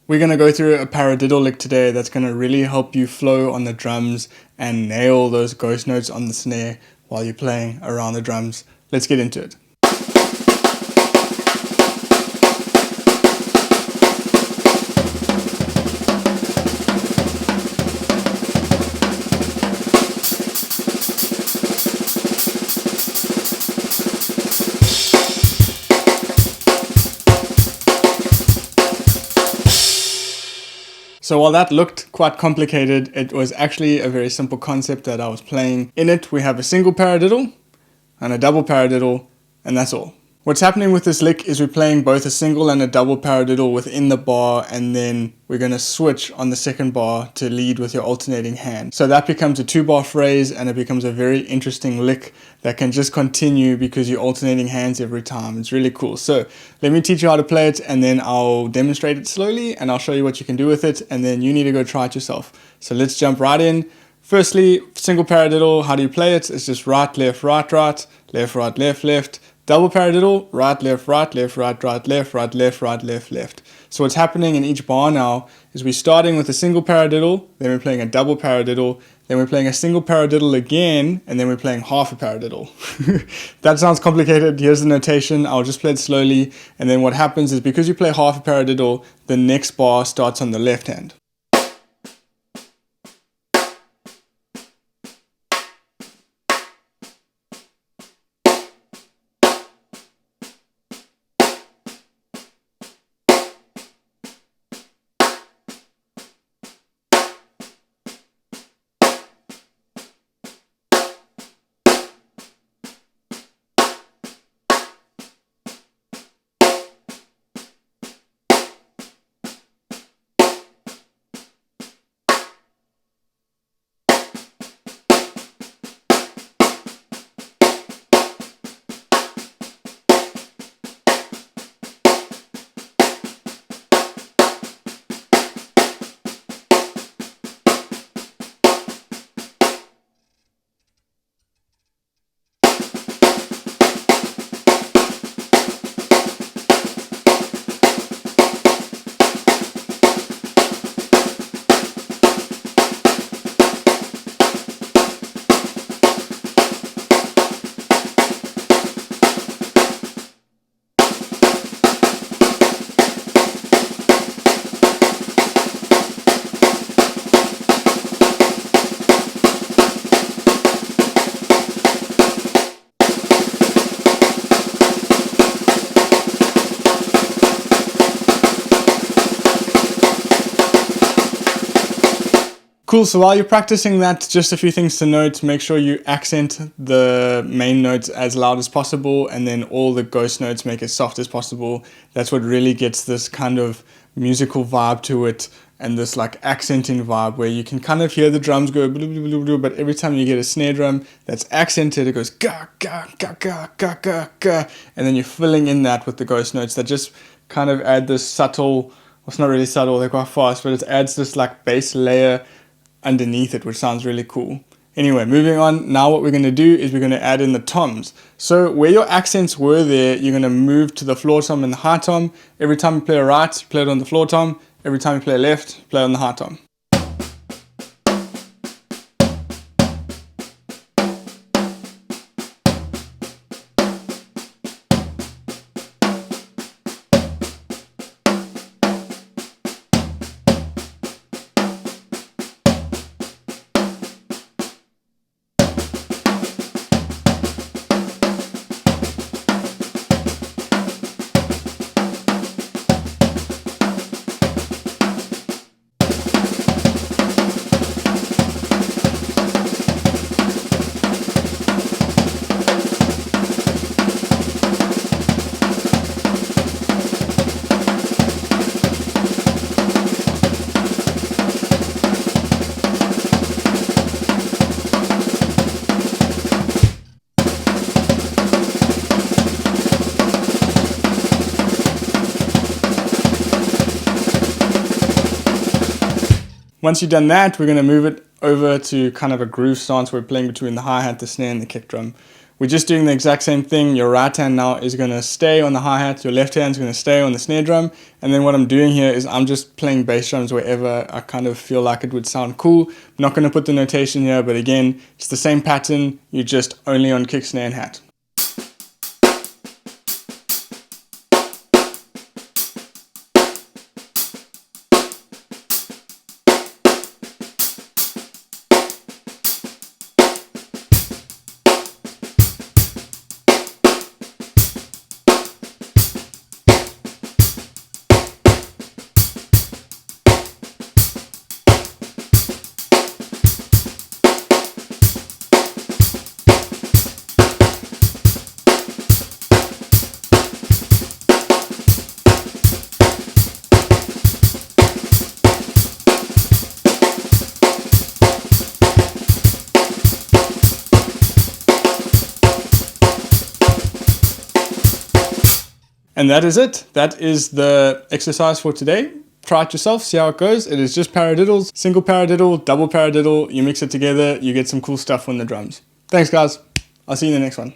We're going to go through a paradiddle lick today that's going to really help you flow on the drums and nail those ghost notes on the snare while you're playing around the drums. Let's get into it. So while that looked quite complicated, it was actually a very simple concept that I was playing. In it, we have a single paradiddle and a double paradiddle, and that's all. What's happening with this lick is we're playing both a single and a double paradiddle within the bar, and then we're going to switch on the second bar to lead with your alternating hand. So that becomes a 2-bar phrase, and it becomes a very interesting lick that can just continue because you're alternating hands every time. It's really cool. So let me teach you how to play it, and then I'll demonstrate it slowly, and I'll show you what you can do with it, and then you need to go try it yourself. So let's jump right in. Firstly, single paradiddle, how do you play it? It's just right, left, right, right, left, right, left, left. Double paradiddle, right, left, right, left, right, right, left, right, left, right, left, left. So what's happening in each bar now is we're starting with a single paradiddle, then we're playing a double paradiddle, then we're playing a single paradiddle again, and then we're playing half a paradiddle. That sounds complicated. Here's the notation. I'll just play it slowly. And then what happens is because you play half a paradiddle, the next bar starts on the left hand. Cool, so while you're practicing that, just a few things to note. Make sure you accent the main notes as loud as possible, and then all the ghost notes make it soft as possible. That's what really gets this kind of musical vibe to it, and this like accenting vibe where you can kind of hear the drums go blah, blah, blah, blah, but every time you get a snare drum that's accented, it goes ga, ga, ga, ga, ga, ga, ga, and then you're filling in that with the ghost notes that just kind of add this subtle, well, it's not really subtle, they're quite fast, but it adds this like bass layer underneath it, which sounds really cool. Anyway, moving on, now what we're going to do is we're going to add in the toms. So where your accents were there, you're going to move to the floor tom and the high tom. Every time you play a right, play it on the floor tom. Every time you play a left, play it on the high tom. Once you've done that, we're going to move it over to kind of a groove stance where we're playing between the hi-hat, the snare, and the kick drum. We're just doing the exact same thing. Your right hand now is going to stay on the hi-hat, your left hand is going to stay on the snare drum, and then what I'm doing here is I'm just playing bass drums wherever I kind of feel like it would sound cool. I'm not going to put the notation here, but again, it's the same pattern, you're just only on kick, snare, and hat. And that is it. That is the exercise for today. Try it yourself, see how it goes. It is just paradiddles, single paradiddle, double paradiddle. You mix it together, you get some cool stuff on the drums. Thanks guys. I'll see you in the next one.